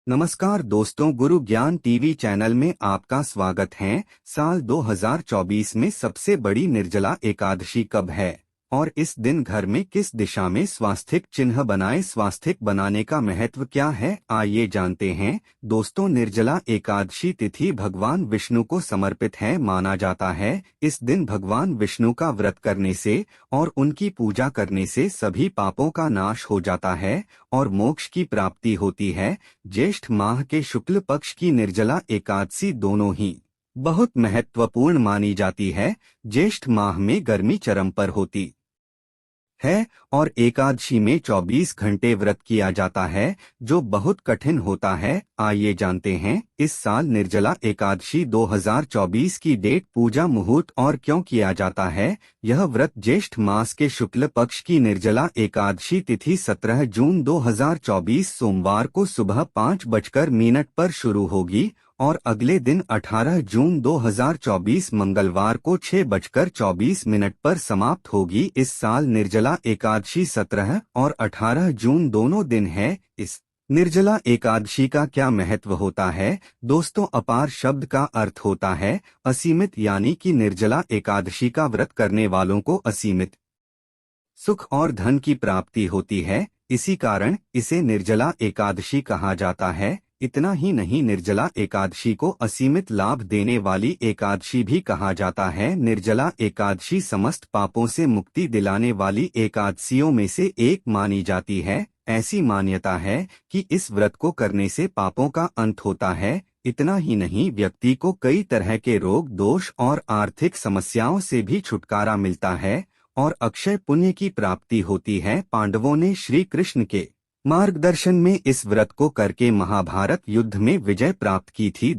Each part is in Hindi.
नमस्कार दोस्तों, गुरु ज्ञान टीवी चैनल में आपका स्वागत है। साल 2024 में सबसे बड़ी निर्जला एकादशी कब है और इस दिन घर में किस दिशा में स्वास्तिक चिन्ह बनाए? स्वास्तिक बनाने का महत्व क्या है, आइए जानते हैं। दोस्तों, निर्जला एकादशी तिथि भगवान विष्णु को समर्पित है। माना जाता है इस दिन भगवान विष्णु का व्रत करने से और उनकी पूजा करने से सभी पापों का नाश हो जाता है और मोक्ष की प्राप्ति होती है। ज्येष्ठ माह के शुक्ल पक्ष की निर्जला एकादशी दोनों ही बहुत महत्वपूर्ण मानी जाती है। ज्येष्ठ माह में गर्मी चरम पर होती है और एकादशी में 24 घंटे व्रत किया जाता है, जो बहुत कठिन होता है। आइए जानते हैं इस साल निर्जला एकादशी 2024 की डेट, पूजा, मुहूर्त और क्यों किया जाता है। यह व्रत ज्येष्ठ मास के शुक्ल पक्ष की निर्जला एकादशी तिथि 17 जून 2024 सोमवार को सुबह 5:00 पर शुरू होगी और अगले दिन 18 जून 2024 मंगलवार को 6:24 पर समाप्त होगी। इस साल निर्जला एकादशी 17 और 18 जून दोनों दिन है। इस निर्जला एकादशी का क्या महत्व होता है? दोस्तों, अपार शब्द का अर्थ होता है असीमित, यानी कि निर्जला एकादशी का व्रत करने वालों को असीमित सुख और धन की प्राप्ति होती है। इसी कारण इसे निर्जला एकादशी कहा जाता है। इतना ही नहीं, निर्जला एकादशी को असीमित लाभ देने वाली एकादशी भी कहा जाता है। निर्जला एकादशी समस्त पापों से मुक्ति दिलाने वाली एकादशियों में से एक मानी जाती है। ऐसी मान्यता है कि इस व्रत को करने से पापों का अंत होता है। इतना ही नहीं, व्यक्ति को कई तरह के रोग, दोष और आर्थिक समस्याओं से भी छुटकारा मिलता है और अक्षय पुण्य की प्राप्ति होती है। पांडवों ने श्री कृष्ण के मार्गदर्शन में इस व्रत को करके महाभारत युद्ध में विजय प्राप्त की थी।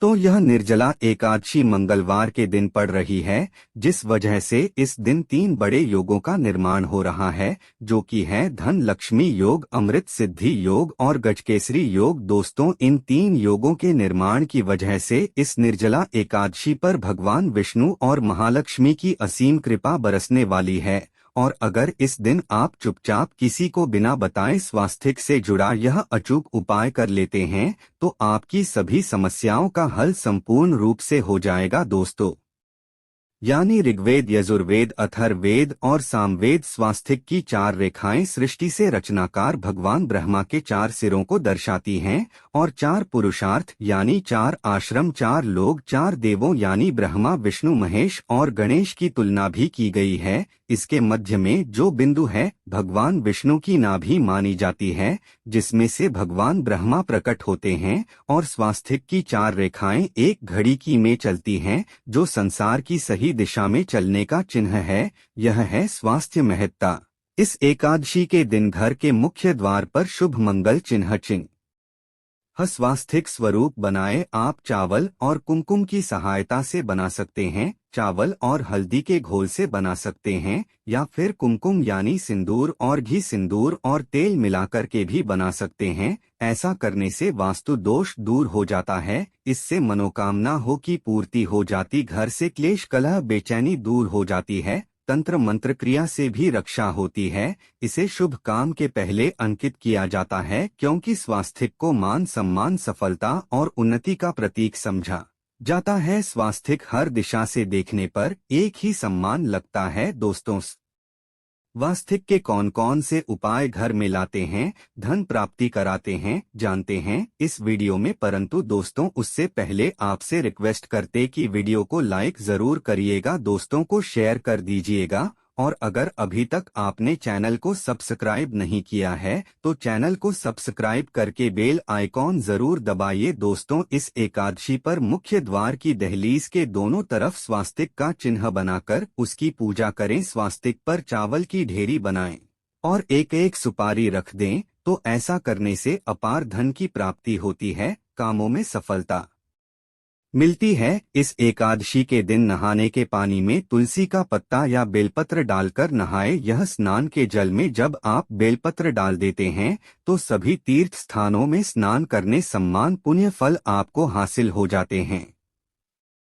तो यह निर्जला एकादशी मंगलवार के दिन पड़ रही है, जिस वजह से इस दिन 3 बड़े योगों का निर्माण हो रहा है, जो कि है धन लक्ष्मी योग, अमृत सिद्धि योग और गजकेसरी योग। दोस्तों, इन 3 योगों के निर्माण की वजह से इस निर्जला एकादशी पर भगवान विष्णु और महालक्ष्मी की असीम कृपा बरसने वाली है। और अगर इस दिन आप चुपचाप किसी को बिना बताए स्वास्तिक से जुड़ा यह अचूक उपाय कर लेते हैं, तो आपकी सभी समस्याओं का हल संपूर्ण रूप से हो जाएगा। दोस्तों, यानी ऋग्वेद, यजुर्वेद, अथर्ववेद और सामवेद स्वास्तिक की 4 रेखाएं सृष्टि से रचनाकार भगवान ब्रह्मा के 4 सिरों को दर्शाती हैं और 4 पुरुषार्थ यानी 4 आश्रम, 4 लोग, 4 देवों यानी ब्रह्मा, विष्णु, महेश और गणेश की तुलना भी की गई है। इसके मध्य में जो बिंदु है भगवान विष्णु की नाभि मानी जाती है, जिसमें से भगवान ब्रह्मा प्रकट होते हैं और स्वास्तिक की 4 रेखाएं एक घड़ी की में चलती हैं, जो संसार की सही दिशा में चलने का चिन्ह है। यह है स्वास्थ्य महत्ता। इस एकादशी के दिन घर के मुख्य द्वार पर शुभ मंगल चिन्ह स्वास्तिक स्वरूप बनाए। आप चावल और कुमकुम की सहायता से बना सकते हैं, चावल और हल्दी के घोल से बना सकते हैं, या फिर कुमकुम यानी सिंदूर और घी, सिंदूर और तेल मिलाकर के भी बना सकते हैं। ऐसा करने से वास्तु दोष दूर हो जाता है, इससे मनोकामना हो की पूर्ति हो जाती, घर से क्लेश, कलह, बेचैनी दूर हो जाती है, तंत्र मंत्र क्रिया से भी रक्षा होती है। इसे शुभ काम के पहले अंकित किया जाता है, क्योंकि स्वास्तिक को मान सम्मान, सफलता और उन्नति का प्रतीक समझा जाता है। स्वास्तिक हर दिशा से देखने पर एक ही सम्मान लगता है। दोस्तों, स्वास्तिक के कौन कौन से उपाय घर में लाते हैं, धन प्राप्ति कराते हैं, जानते हैं इस वीडियो में। परंतु दोस्तों, उससे पहले आपसे रिक्वेस्ट करते कि वीडियो को लाइक जरूर करिएगा, दोस्तों को शेयर कर दीजिएगा और अगर अभी तक आपने चैनल को सब्सक्राइब नहीं किया है तो चैनल को सब्सक्राइब करके बेल आइकॉन जरूर दबाइए। दोस्तों, इस एकादशी पर मुख्य द्वार की दहलीज के दोनों तरफ स्वास्तिक का चिन्ह बनाकर उसकी पूजा करें। स्वास्तिक पर चावल की ढेरी बनाएं और एक एक सुपारी रख दें, तो ऐसा करने से अपार धन की प्राप्ति होती है, कामों में सफलता मिलती है। इस एकादशी के दिन नहाने के पानी में तुलसी का पत्ता या बेलपत्र डालकर नहाए। यह स्नान के जल में जब आप बेलपत्र डाल देते हैं तो सभी तीर्थ स्थानों में स्नान करने सम्मान पुण्य फल आपको हासिल हो जाते हैं।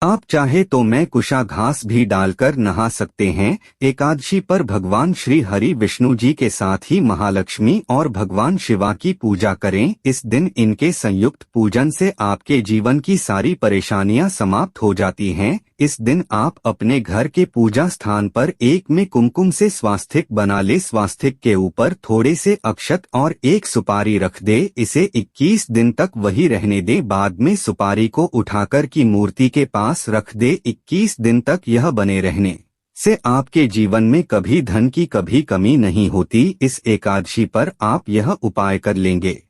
आप चाहे तो मैं कुशा घास भी डालकर नहा सकते हैं। एकादशी पर भगवान श्री हरि विष्णु जी के साथ ही महालक्ष्मी और भगवान शिवा की पूजा करें। इस दिन इनके संयुक्त पूजन से आपके जीवन की सारी परेशानियां समाप्त हो जाती हैं। इस दिन आप अपने घर के पूजा स्थान पर एक में कुमकुम से स्वास्तिक बना ले। स्वास्तिक के ऊपर थोड़े से अक्षत और एक सुपारी रख दे। इसे 21 दिन तक वही रहने दे। बाद में सुपारी को उठाकर की मूर्ति के पास रख दे। 21 दिन तक यह बने रहने से आपके जीवन में कभी धन की कभी कमी नहीं होती। इस एकादशी पर आप यह उपाय कर लेंगे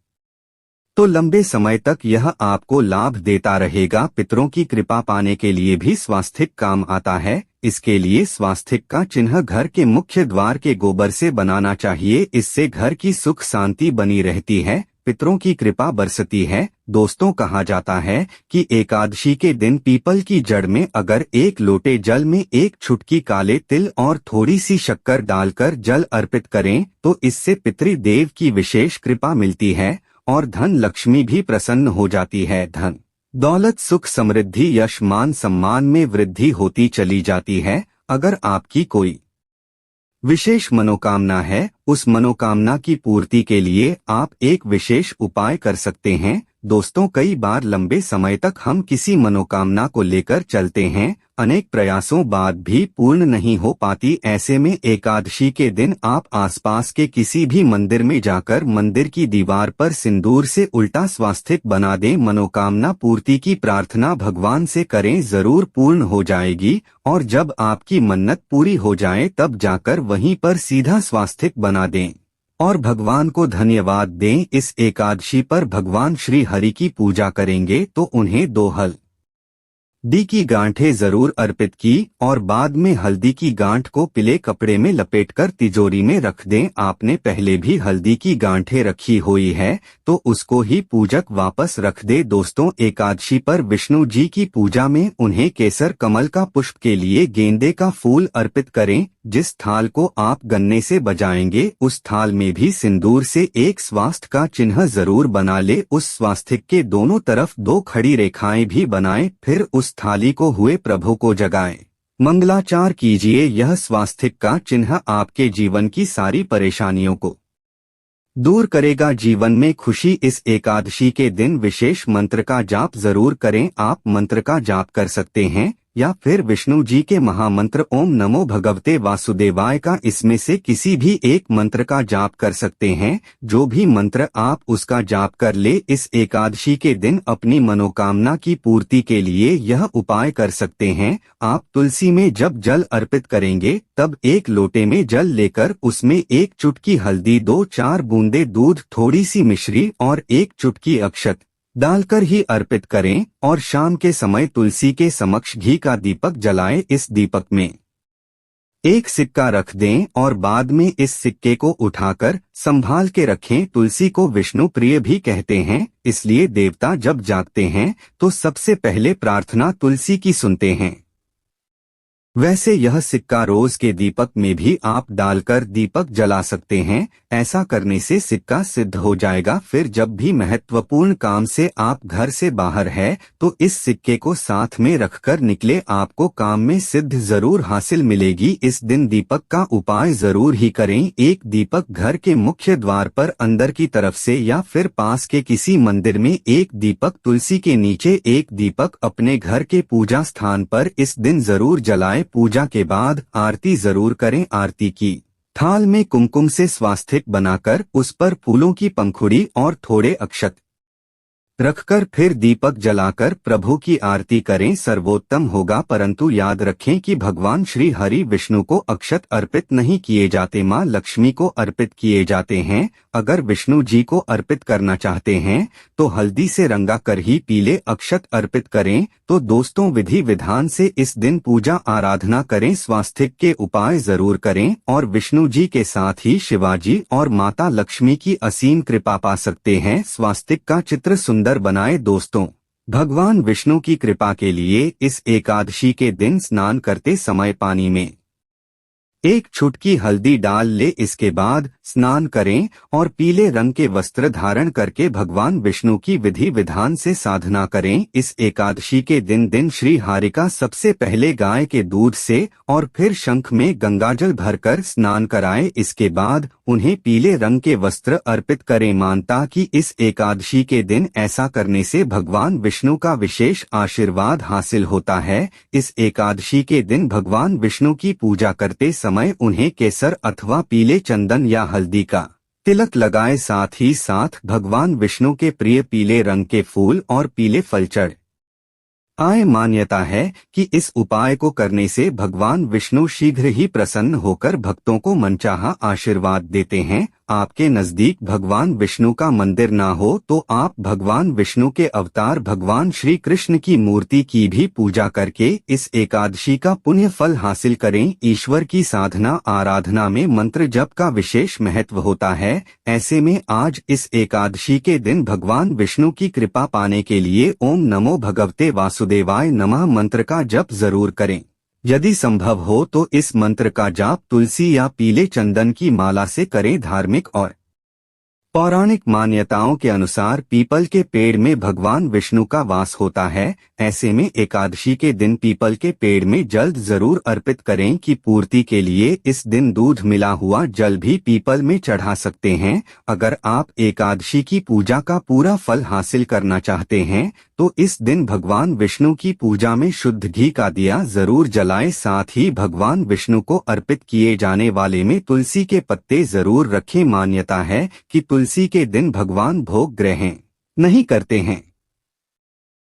तो लंबे समय तक यह आपको लाभ देता रहेगा। पितरों की कृपा पाने के लिए भी स्वास्तिक काम आता है। इसके लिए स्वास्तिक का चिन्ह घर के मुख्य द्वार के गोबर से बनाना चाहिए। इससे घर की सुख शांति बनी रहती है, पितरों की कृपा बरसती है। दोस्तों, कहा जाता है कि एकादशी के दिन पीपल की जड़ में अगर एक लोटे जल में एक चुटकी काले तिल और थोड़ी सी शक्कर डालकर जल अर्पित करें तो इससे पितृदेव की विशेष कृपा मिलती है और धन लक्ष्मी भी प्रसन्न हो जाती है। धन दौलत सुख समृद्धि यश मान सम्मान में वृद्धि होती चली जाती है। अगर आपकी कोई विशेष मनोकामना है, उस मनोकामना की पूर्ति के लिए आप एक विशेष उपाय कर सकते हैं। दोस्तों, कई बार लंबे समय तक हम किसी मनोकामना को लेकर चलते हैं, अनेक प्रयासों बाद भी पूर्ण नहीं हो पाती। ऐसे में एकादशी के दिन आप आसपास के किसी भी मंदिर में जाकर मंदिर की दीवार पर सिंदूर से उल्टा स्वास्तिक बना दें। मनोकामना पूर्ति की प्रार्थना भगवान से करें, जरूर पूर्ण हो जाएगी। और जब आपकी मन्नत पूरी हो जाए तब जाकर वहीं पर सीधा स्वास्तिक बना दें और भगवान को धन्यवाद दें। इस एकादशी पर भगवान श्री हरि की पूजा करेंगे तो उन्हें 2 हल्दी की गांठें जरूर अर्पित की और बाद में हल्दी की गांठ को पीले कपड़े में लपेटकर तिजोरी में रख दें। आपने पहले भी हल्दी की गांठें रखी हुई है तो उसको ही पूजक वापस रख दे। दोस्तों, एकादशी पर विष्णु जी की पूजा में उन्हें केसर कमल का पुष्प के लिए गेंदे का फूल अर्पित करें। जिस थाल को आप गन्ने से बजाएंगे उस थाल में भी सिंदूर से एक स्वास्तिक का चिन्ह जरूर बना ले। उस स्वास्तिक के दोनों तरफ 2 खड़ी रेखाएं भी बनाएं। फिर उस थाली को हुए प्रभु को जगाएं, मंगलाचार कीजिए। यह स्वास्तिक का चिन्ह आपके जीवन की सारी परेशानियों को दूर करेगा, जीवन में खुशी। इस एकादशी के दिन विशेष मंत्र का जाप जरूर करें। आप मंत्र का जाप कर सकते हैं या फिर विष्णु जी के महामंत्र ओम नमो भगवते वासुदेवाय का इसमें से किसी भी एक मंत्र का जाप कर सकते हैं। जो भी मंत्र आप उसका जाप कर ले। इस एकादशी के दिन अपनी मनोकामना की पूर्ति के लिए यह उपाय कर सकते हैं। आप तुलसी में जब जल अर्पित करेंगे तब एक लोटे में जल लेकर उसमें एक चुटकी हल्दी, 2-4 बूंदे दूध, थोड़ी सी मिश्री और एक चुटकी अक्षत डालकर ही अर्पित करें और शाम के समय तुलसी के समक्ष घी का दीपक जलाएं। इस दीपक में एक सिक्का रख दें और बाद में इस सिक्के को उठाकर संभाल के रखें। तुलसी को विष्णु प्रिय भी कहते हैं, इसलिए देवता जब जागते हैं तो सबसे पहले प्रार्थना तुलसी की सुनते हैं। वैसे यह सिक्का रोज के दीपक में भी आप डालकर दीपक जला सकते हैं। ऐसा करने से सिक्का सिद्ध हो जाएगा। फिर जब भी महत्वपूर्ण काम से आप घर से बाहर है तो इस सिक्के को साथ में रखकर निकले, आपको काम में सिद्ध जरूर हासिल मिलेगी। इस दिन दीपक का उपाय जरूर ही करें। एक दीपक घर के मुख्य द्वार पर अंदर की तरफ से या फिर पास के किसी मंदिर में एक दीपक, तुलसी के नीचे एक दीपक अपने घर के पूजा स्थान पर इस दिन जरूर जलाएं। पूजा के बाद आरती जरूर करें। आरती की थाल में कुमकुम से स्वास्तिक बनाकर उस पर फूलों की पंखुड़ी और थोड़े अक्षत रखकर फिर दीपक जलाकर प्रभु की आरती करें, सर्वोत्तम होगा। परंतु याद रखें कि भगवान श्री हरि विष्णु को अक्षत अर्पित नहीं किए जाते, मां लक्ष्मी को अर्पित किए जाते हैं। अगर विष्णु जी को अर्पित करना चाहते हैं तो हल्दी से रंगा कर ही पीले अक्षत अर्पित करें। तो दोस्तों, विधि विधान से इस दिन पूजा आराधना करें, स्वास्तिक के उपाय जरूर करें और विष्णु जी के साथ ही शिवाजी और माता लक्ष्मी की असीम कृपा पा सकते हैं। स्वास्तिक का चित्र सुंदर बनाए। दोस्तों, भगवान विष्णु की कृपा के लिए इस एकादशी के दिन स्नान करते समय पानी में एक चुटकी हल्दी डाल ले। इसके बाद स्नान करें और पीले रंग के वस्त्र धारण करके भगवान विष्णु की विधि विधान से साधना करें। इस एकादशी के दिन श्री हरि का सबसे पहले गाय के दूध से और फिर शंख में गंगाजल भरकर स्नान कराएं। इसके बाद उन्हें पीले रंग के वस्त्र अर्पित करें। मानता कि इस एकादशी के दिन ऐसा करने से भगवान विष्णु का विशेष आशीर्वाद हासिल होता है। इस एकादशी के दिन भगवान विष्णु की पूजा करते समय उन्हें केसर अथवा पीले चंदन या हल्दी का तिलक लगाए। साथ ही साथ भगवान विष्णु के प्रिय पीले रंग के फूल और पीले फल चढ़ आय। मान्यता है कि इस उपाय को करने से भगवान विष्णु शीघ्र ही प्रसन्न होकर भक्तों को मनचाहा आशीर्वाद देते हैं। आपके नजदीक भगवान विष्णु का मंदिर ना हो तो आप भगवान विष्णु के अवतार भगवान श्री कृष्ण की मूर्ति की भी पूजा करके इस एकादशी का पुण्य फल हासिल करें। ईश्वर की साधना आराधना में मंत्र जप का विशेष महत्व होता है। ऐसे में आज इस एकादशी के दिन भगवान विष्णु की कृपा पाने के लिए ओम नमो भगवते वासुदेवाय नमः मंत्र का जप जरूर करें। यदि संभव हो तो इस मंत्र का जाप तुलसी या पीले चंदन की माला से करें। धार्मिक और पौराणिक मान्यताओं के अनुसार पीपल के पेड़ में भगवान विष्णु का वास होता है। ऐसे में एकादशी के दिन पीपल के पेड़ में जल जरूर अर्पित करें कि पूर्ति के लिए इस दिन दूध मिला हुआ जल भी पीपल में चढ़ा सकते हैं। अगर आप एकादशी की पूजा का पूरा फल हासिल करना चाहते हैं तो इस दिन भगवान विष्णु की पूजा में शुद्ध घी का दिया जरूर जलाएं। साथ ही भगवान विष्णु को अर्पित किए जाने वाले में तुलसी के पत्ते जरूर रखें। मान्यता है कि तुलसी के दिन भगवान भोग ग्रहण नहीं करते हैं।